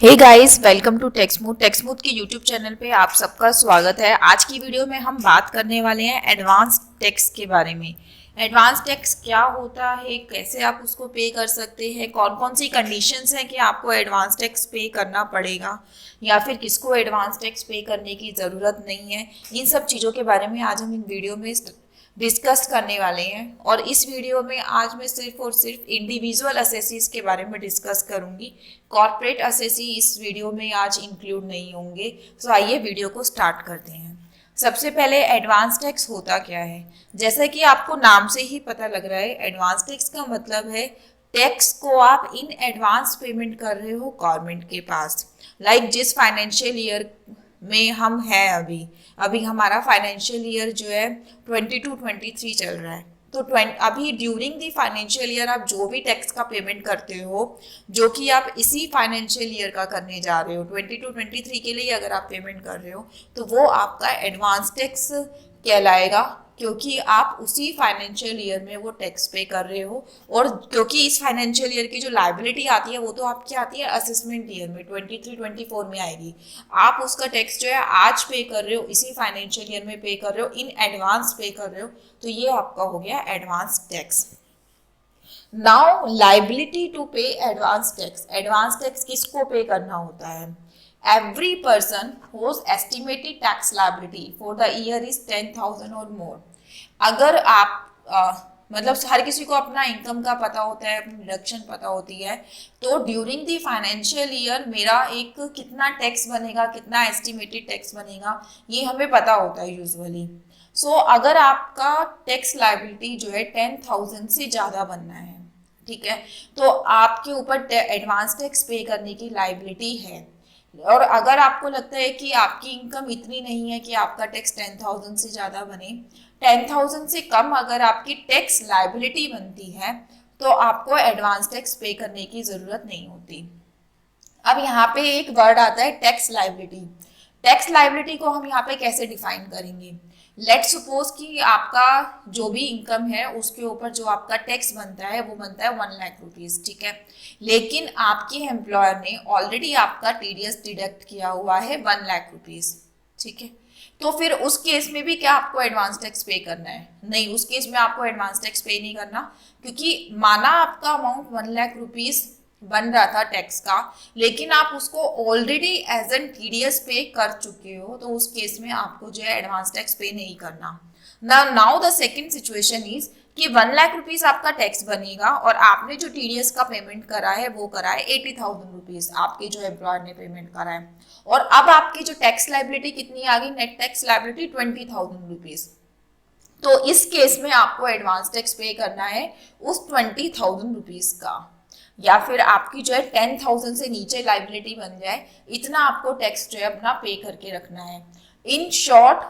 Hey guys, welcome to टेक्समूथ के YouTube channel पे आप सबका स्वागत है। आज की वीडियो में हम बात करने वाले हैं एडवांस टैक्स के बारे में। एडवांस टैक्स क्या होता है, कैसे आप उसको पे कर सकते हैं, कौन कौन सी कंडीशंस हैं कि आपको एडवांस टैक्स पे करना पड़ेगा या फिर किसको एडवांस टैक्स पे करने की ज़रूरत नहीं है। इन सब चीज़ों के बारे में आज हम इन वीडियो में डिस्कस करने वाले हैं। और इस वीडियो में आज मैं सिर्फ और सिर्फ इंडिविजुअल असेसीज के बारे में डिस्कस करूंगी। कॉर्पोरेट असेसी इस वीडियो में आज इंक्लूड नहीं होंगे। तो आइए वीडियो को स्टार्ट करते हैं। सबसे पहले एडवांस टैक्स होता क्या है। जैसा कि आपको नाम से ही पता लग रहा है, एडवांस टैक्स का मतलब है टैक्स को आप इन एडवांस पेमेंट कर रहे हो गवर्नमेंट के पास। जिस फाइनेंशियल ईयर में हम हैं अभी अभी हमारा फाइनेंशियल ईयर जो है 22-23 चल रहा है। तो अभी ड्यूरिंग दी फाइनेंशियल ईयर आप जो भी टैक्स का पेमेंट करते हो, जो कि आप इसी फाइनेंशियल ईयर का करने जा रहे हो, 22-23 के लिए अगर आप पेमेंट कर रहे हो तो वो आपका एडवांस टैक्स कहलाएगा, क्योंकि आप उसी फाइनेंशियल ईयर में वो टैक्स पे कर रहे हो। और क्योंकि इस फाइनेंशियल ईयर की जो लाइबिलिटी आती है वो तो आपकी आती है असेसमेंट ईयर में 23-24 में आएगी। आप उसका टैक्स जो है आज पे कर रहे हो, इसी फाइनेंशियल ईयर में पे कर रहे हो, इन एडवांस पे कर रहे हो, तो ये आपका हो गया advance tax. Now liability to pay advance tax. Advance tax किसको पे करना होता है? Every person whose estimated tax liability for the year is 10,000 or more। अगर आप मतलब हर किसी को अपना इनकम का पता होता है, अपनी डिडक्शन पता होती है। तो ड्यूरिंग द फाइनेंशियल ईयर मेरा एक कितना टैक्स बनेगा, कितना एस्टिमेटेड टैक्स बनेगा, ये हमें पता होता है यूजुअली। सो अगर आपका टैक्स लाइबिलिटी जो है 10,000 से ज़्यादा बनना है, ठीक है, तो आपके ऊपर एडवांस टैक्स पे करने की लाइबिलिटी है। और अगर आपको लगता है कि आपकी इनकम इतनी नहीं है कि आपका टैक्स 10,000 से ज़्यादा बने, 10,000 से कम अगर आपकी टैक्स लाइबिलिटी बनती है, तो आपको एडवांस टैक्स पे करने की ज़रूरत नहीं होती। अब यहाँ पे एक वर्ड आता है टैक्स लाइबिलिटी। टैक्स लाइबिलिटी को हम यहाँ पे कैसे डिफाइन करेंगे? लेट सपोज कि आपका जो भी इनकम है उसके ऊपर जो आपका टैक्स बनता है वो बनता है 1,00,000 रुपीज, ठीक है। लेकिन आपके एम्प्लॉयर ने ऑलरेडी आपका टीडीएस डिडक्ट किया हुआ है 1,00,000 रुपीज, ठीक है। तो फिर उस केस में भी क्या आपको एडवांस टैक्स पे करना है? नहीं, उस केस में आपको एडवांस टैक्स पे नहीं करना, क्योंकि माना आपका अमाउंट 1,00,000 रुपीज बन रहा था टैक्स का, लेकिन आप उसको ऑलरेडी एज एन टीडीएस पे कर चुके हो, तो उस केस में आपको जो है एडवांस टैक्स पे नहीं करना। Now the second situation is कि 1,00,000 रुपीज आपका टैक्स बनेगा और आपने जो टीडीएस का पेमेंट करा है वो करा है 80,000 रुपीज, आपके जो एम्प्लॉयर ने पेमेंट करा है। और अब आपकी जो टैक्स लाइबिलिटी कितनी आ गई? Net tax liability 20,000 rupees. तो इस केस में आपको एडवांस टैक्स पे करना है उस 20,000 रुपीज का, या फिर आपकी जो है 10,000 से नीचे लाइबिलिटी बन जाए, इतना आपको टैक्स जो है अपना पे करके रखना है। इन शॉर्ट,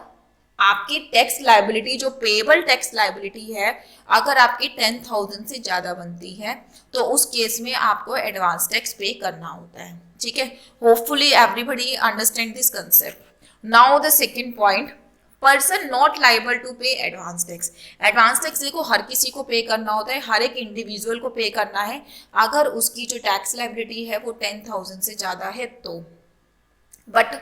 आपकी टैक्स लाइबिलिटी जो पेएबल टैक्स लाइबिलिटी है, अगर आपकी 10,000 से ज़्यादा बनती है तो उस केस में आपको एडवांस टैक्स पे करना होता है, ठीक है। Hopefully everybody understand this concept. Now the second point, person not liable to pay advance tax. Advance tax देखो हर किसी को पे करना होता है, हर एक इंडिविजुअल को पे करना है अगर उसकी जो टैक्स लाइबिलिटी है वो 10,000 से ज़्यादा है तो। बट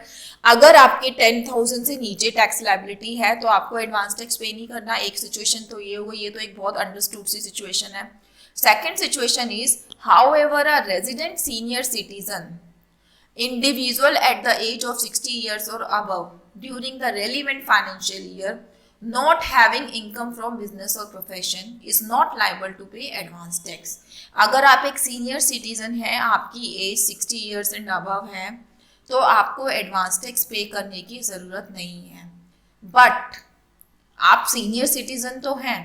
अगर आपकी 10,000 से नीचे टैक्स लाइबिलिटी है तो आपको एडवांस टैक्स पे नहीं करना। एक सिचुएशन तो ये हो गई, ये तो एक बहुत अंडरस्टूड सी सिचुएशन है। Second situation is how ever a resident senior citizen individual at the age of 60 years or above during the relevant financial year not having income from business or profession is not liable to pay advance tax। अगर आप एक senior citizen हैं, आपकी as 60 years and above है, तो आपको advance tax pay करने की ज़रूरत नहीं है। बट आप सीनियर सिटीजन तो हैं,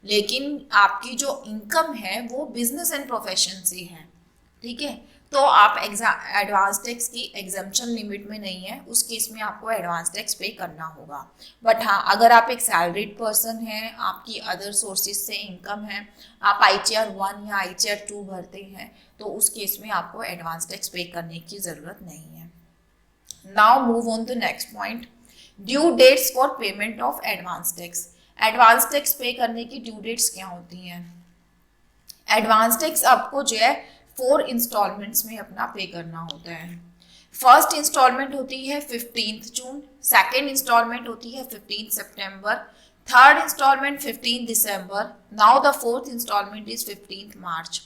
लेकिन आपकी जो इनकम है वो बिजनेस एंड प्रोफेशन से है, ठीक है, तो आप एडवांस टैक्स की एग्जम्पशन लिमिट में नहीं है, उस केस में आपको एडवांस टैक्स पे करना होगा। बट हाँ, अगर आप एक सैलरीड पर्सन हैं, आपकी अदर सोर्सेज से इनकम है, आप ITR 1 या ITR 2 भरते हैं, तो उस केस में आपको एडवांस टैक्स पे करने की ज़रूरत नहीं है। Now move on the next point, due dates for payment of advance tax. Advance tax pay करने की ड्यू डेट्स क्या होती हैं? एडवांस टैक्स आपको जो है 4 इंस्टॉलमेंट्स में अपना पे करना होता है। फर्स्ट इंस्टॉलमेंट होती है 15 जून, सेकेंड इंस्टॉलमेंट होती है 15 सितंबर, third instalment 15 December, now the fourth instalment is 15 March.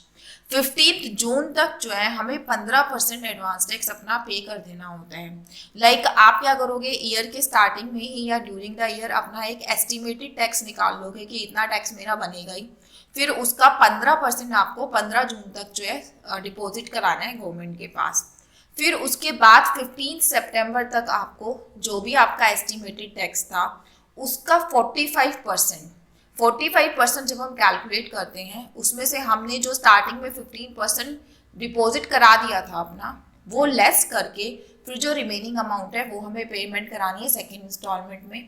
15 जून तक जो है हमें 15% एडवांस टैक्स अपना पे कर देना होता है। लाइक आप क्या करोगे, ईयर के स्टार्टिंग में ही या ड्यूरिंग द ईयर अपना एक एस्टिमेटेड टैक्स निकाल लोगे कि इतना टैक्स मेरा बनेगा ही, फिर उसका 15% आपको 15 जून तक जो है डिपॉजिट कराना है गवर्नमेंट के पास। फिर उसके बाद 15 सितंबर तक आपको जो भी आपका एस्टिमेटेड टैक्स था उसका 45% जब हम कैलकुलेट करते हैं, उसमें से हमने जो स्टार्टिंग में 15% डिपॉजिट करा दिया था अपना, वो लेस करके फिर जो रिमेनिंग अमाउंट है वो हमें पेमेंट करानी है सेकेंड इंस्टॉलमेंट में।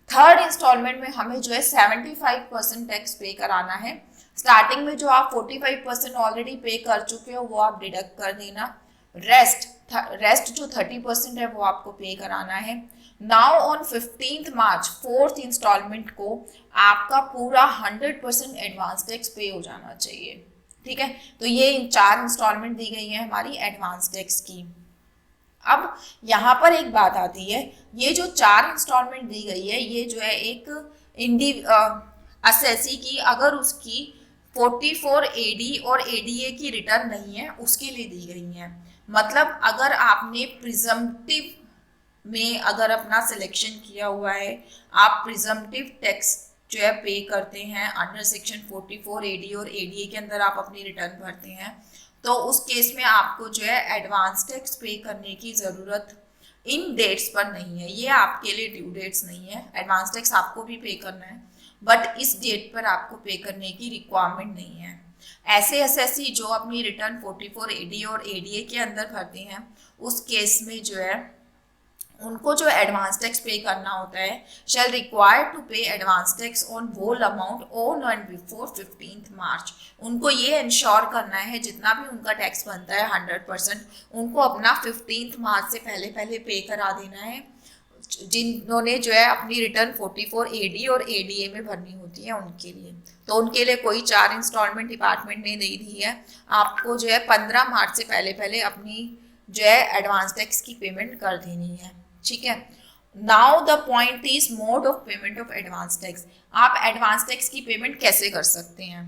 थर्ड इंस्टॉलमेंट में हमें जो है 75% टैक्स पे कराना है। स्टार्टिंग में जो आप 45% ऑलरेडी पे कर चुके हो वो आप डिडक्ट कर देना, रेस्ट जो 30% है वो आपको पे कराना है। Now on 15 March fourth installment को आपका पूरा 100% एडवांस टैक्स पे हो जाना चाहिए। ठीक है, तो ये 4 इंस्टॉलमेंट दी गई है हमारी एडवांस टैक्स की। अब यहाँ पर एक बात आती है, ये जो 4 इंस्टॉलमेंट दी गई है ये जो है एक असेसी की अगर उसकी 44 एडी और एडीए की रिटर्न नहीं है उसके लिए दी गई है। मतलब अगर आपने प्रिजम्पटिव में अगर अपना सिलेक्शन किया हुआ है, आप प्रिजम्पटिव टैक्स जो है पे करते हैं अंडर सेक्शन 44 एडी और एडीए के अंदर आप अपनी रिटर्न भरते हैं, तो उस केस में आपको जो है एडवांस टैक्स पे करने की ज़रूरत इन डेट्स पर नहीं है। ये आपके लिए ड्यू डेट्स नहीं है, एडवांस टैक्स आपको भी पे करना है बट इस डेट पर आपको पे करने की रिक्वायरमेंट नहीं है। ऐसे एसएससी जो अपनी रिटर्न 44 एडी और एडीए के अंदर भरते हैं उस केस में जो है उनको जो एडवांस टैक्स पे करना होता है, shall require to pay advance tax on whole amount on and before 15 March. उनको ये इंश्योर करना है जितना भी उनका टैक्स बनता है 100% उनको अपना 15 मार्च से पहले पहले पे करा देना है, जिन्होंने जो है अपनी रिटर्न 44 एडी और एडीए में भरनी होती है उनके लिए। तो उनके लिए कोई 4 इंस्टॉलमेंट डिपार्टमेंट ने दे दी है, आपको जो है 15 मार्च से पहले पहले अपनी जो है एडवांस टैक्स की पेमेंट कर देनी है। ठीक है, now the point is mode of payment of advance tax. आप एडवांस टैक्स की पेमेंट कैसे कर सकते हैं?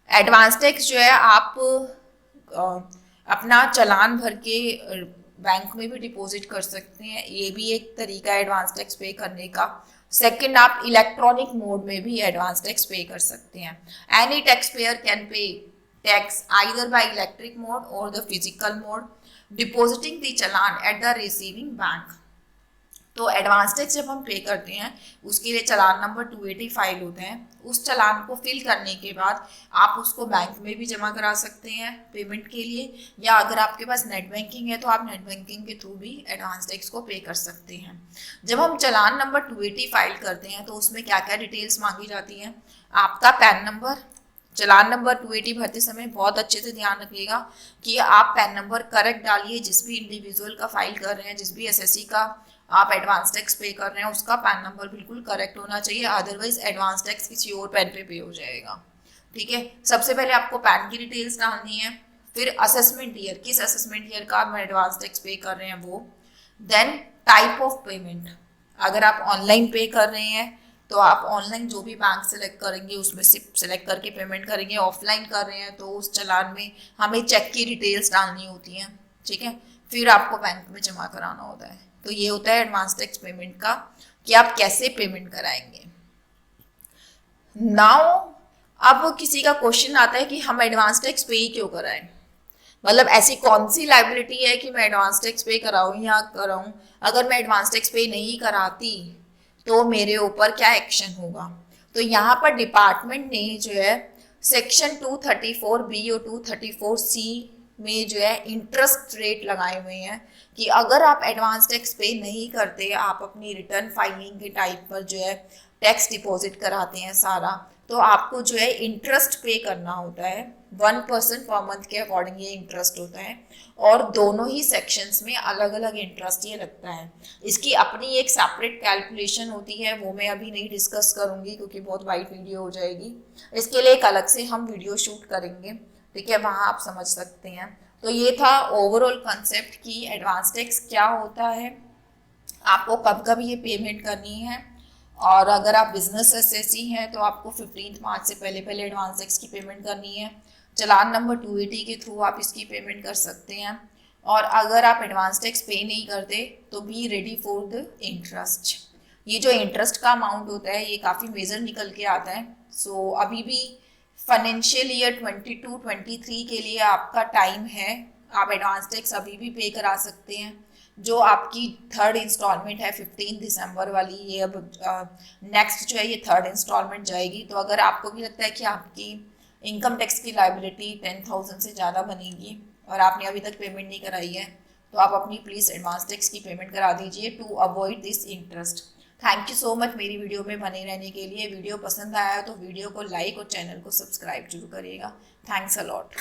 एडवांस टैक्स जो है आप अपना चालान भर के बैंक में भी डिपॉजिट कर सकते हैं, ये भी एक तरीका है एडवांस टैक्स पे करने का। सेकंड, आप इलेक्ट्रॉनिक मोड में भी एडवांस टैक्स पे कर सकते हैं। Any tax payer can pay tax either by electric mode और the physical mode, depositing the challan at the receiving bank. तो एडवांस टैक्स जब हम पे करते हैं उसके लिए चालान नंबर 280 फाइल होते हैं, उस चालान को फिल करने के बाद आप उसको बैंक में भी जमा करा सकते हैं पेमेंट के लिए, या अगर आपके पास नेट बैंकिंग है तो आप नेट बैंकिंग के थ्रू भी एडवांस टैक्स को पे कर सकते हैं। जब हम चालान नंबर 280 फाइल करते हैं तो उसमें क्या क्या डिटेल्स मांगी जाती हैं? आपका पैन नंबर, चालान नंबर 280 भरते समय बहुत अच्छे से ध्यान रखिएगा कि आप पैन नंबर करेक्ट डालिए। जिस भी इंडिविजुअल का फाइल कर रहे हैं, जिस भी एसएससी का आप एडवांस टैक्स पे कर रहे हैं उसका पैन नंबर बिल्कुल करेक्ट होना चाहिए, अदरवाइज एडवांस टैक्स किसी और पैन पे हो जाएगा। ठीक है, सबसे पहले आपको पैन की डिटेल्स डालनी है, फिर असेसमेंट ईयर, किस असेसमेंट ईयर का आप एडवांस टैक्स पे कर रहे हैं वो, देन टाइप ऑफ पेमेंट, अगर आप ऑनलाइन पे कर रहे हैं तो आप ऑनलाइन जो भी बैंक सेलेक्ट करेंगे उसमें से सेलेक्ट करके पेमेंट करेंगे, ऑफलाइन कर रहे हैं तो उस चालान में हमें चेक की डिटेल्स डालनी होती हैं। ठीक है, फिर आपको बैंक में जमा कराना होता है। तो ये होता है एडवांस टैक्स पेमेंट का कि आप कैसे पेमेंट कराएंगे। नाउ अब किसी का क्वेश्चन आता है कि हम एडवांस टैक्स पे ही क्यों कराएं, मतलब ऐसी कौन सी लायबिलिटी है कि मैं एडवांस टैक्स पे कराऊं या कराऊं, अगर मैं एडवांस टैक्स पे नहीं कराती तो मेरे ऊपर क्या एक्शन होगा? तो यहाँ पर डिपार्टमेंट ने जो है सेक्शन 234B और 234C में जो है इंटरेस्ट रेट लगाए हुए हैं कि अगर आप एडवांस टैक्स पे नहीं करते, आप अपनी रिटर्न फाइलिंग के टाइप पर जो है टैक्स डिपॉजिट कराते हैं सारा, तो आपको जो है इंटरेस्ट पे करना होता है। 1% पर मंथ के अकॉर्डिंग ये इंटरेस्ट होता है और दोनों ही सेक्शंस में अलग अलग इंटरेस्ट ये लगता है। इसकी अपनी एक सेपरेट कैलकुलेशन होती है, वो मैं अभी नहीं डिस्कस करूँगी क्योंकि बहुत वाइड वीडियो हो जाएगी। इसके लिए एक अलग से हम वीडियो शूट करेंगे ठीक है, वहाँ आप समझ सकते हैं। तो ये था ओवरऑल कंसेप्ट कि एडवांस टैक्स क्या होता है, आपको कब कब ये पेमेंट करनी है, और अगर आप बिजनेस एसएससी हैं तो आपको 15 मार्च से पहले पहले एडवांस टैक्स की पेमेंट करनी है। चालान नंबर 280 के थ्रू आप इसकी पेमेंट कर सकते हैं। और अगर आप एडवांस टैक्स पे नहीं करते तो be ready for the interest. ये जो इंटरेस्ट का अमाउंट होता है ये काफ़ी मेजर निकल के आता है। सो अभी भी फाइनेंशियल ईयर 22-23 के लिए आपका टाइम है, आप एडवांस टैक्स अभी भी पे करा सकते हैं। जो आपकी थर्ड इंस्टॉलमेंट है 15 दिसंबर वाली, ये अब नेक्स्ट जो है ये थर्ड इंस्टॉलमेंट जाएगी। तो अगर आपको भी लगता है कि आपकी इनकम टैक्स की लाइबिलिटी 10,000 से ज़्यादा बनेगी और आपने अभी तक पेमेंट नहीं कराई है, तो आप अपनी प्लीज़ एडवांस टैक्स की पेमेंट करा दीजिए to avoid this interest. Thank you so much मेरी वीडियो में बने रहने के लिए। वीडियो पसंद आया तो वीडियो को लाइक और चैनल को सब्सक्राइब जरूर करिएगा। Thanks a lot.